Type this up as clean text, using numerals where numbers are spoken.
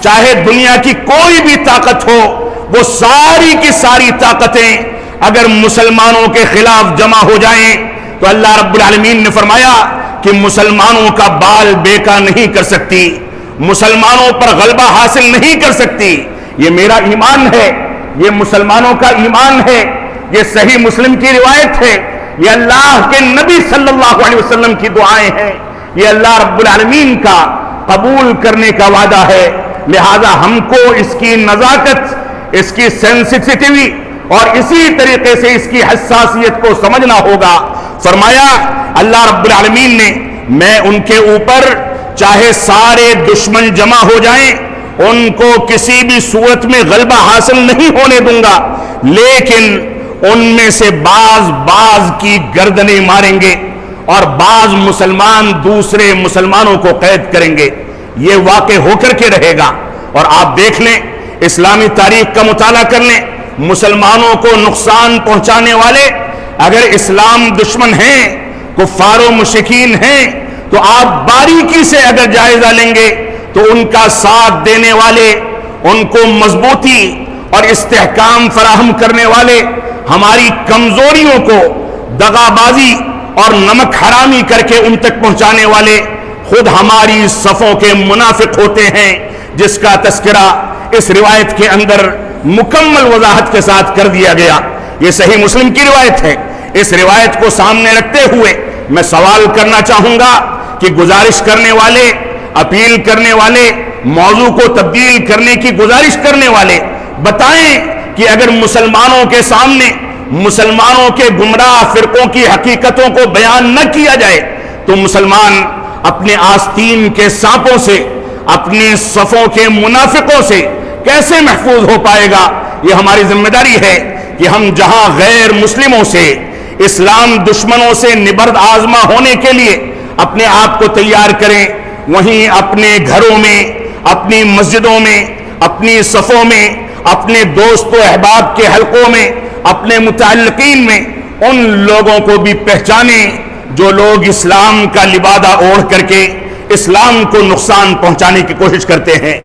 چاہے دنیا کی کوئی بھی طاقت ہو، وہ ساری کی ساری طاقتیں اگر مسلمانوں کے خلاف جمع ہو جائیں تو اللہ رب العالمین نے فرمایا کہ مسلمانوں کا بال بیکا نہیں کر سکتی، مسلمانوں پر غلبہ حاصل نہیں کر سکتی۔ یہ میرا ایمان ہے، یہ مسلمانوں کا ایمان ہے، یہ صحیح مسلم کی روایت ہے، یہ اللہ کے نبی صلی اللہ علیہ وسلم کی دعائیں ہیں، یہ اللہ رب العالمین کا قبول کرنے کا وعدہ ہے۔ لہذا ہم کو اس کی نزاکت، اس کی سینسٹیوٹی اور اسی طریقے سے اس کی حساسیت کو سمجھنا ہوگا۔ فرمایا اللہ رب العالمین نے، میں ان کے اوپر چاہے سارے دشمن جمع ہو جائیں ان کو کسی بھی صورت میں غلبہ حاصل نہیں ہونے دوں گا، لیکن ان میں سے بعض کی گردنیں ماریں گے اور بعض مسلمان دوسرے مسلمانوں کو قید کریں گے۔ یہ واقع ہو کر کے رہے گا، اور آپ دیکھ لیں، اسلامی تاریخ کا مطالعہ کر لیں، مسلمانوں کو نقصان پہنچانے والے اگر اسلام دشمن ہیں، کفار و مشرکین ہیں، تو آپ باریکی سے اگر جائزہ لیں گے تو ان کا ساتھ دینے والے، ان کو مضبوطی اور استحکام فراہم کرنے والے، ہماری کمزوریوں کو دغا بازی اور نمک حرامی کر کے ان تک پہنچانے والے خود ہماری صفوں کے منافق ہوتے ہیں، جس کا تذکرہ اس روایت کے اندر مکمل وضاحت کے ساتھ کر دیا گیا۔ یہ صحیح مسلم کی روایت ہے۔ اس روایت کو سامنے رکھتے ہوئے میں سوال کرنا چاہوں گا کہ گزارش کرنے والے، اپیل کرنے والے، موضوع کو تبدیل کرنے کی گزارش کرنے والے بتائیں کہ اگر مسلمانوں کے سامنے مسلمانوں کے گمراہ فرقوں کی حقیقتوں کو بیان نہ کیا جائے تو مسلمان اپنے آستین کے سانپوں سے، اپنے صفوں کے منافقوں سے کیسے محفوظ ہو پائے گا؟ یہ ہماری ذمہ داری ہے کہ ہم جہاں غیر مسلموں سے، اسلام دشمنوں سے نبرد آزما ہونے کے لیے اپنے آپ کو تیار کریں، وہیں اپنے گھروں میں، اپنی مسجدوں میں، اپنی صفوں میں، اپنے دوست و احباب کے حلقوں میں، اپنے متعلقین میں ان لوگوں کو بھی پہچانیں جو لوگ اسلام کا لبادہ اوڑھ کر کے اسلام کو نقصان پہنچانے کی کوشش کرتے ہیں۔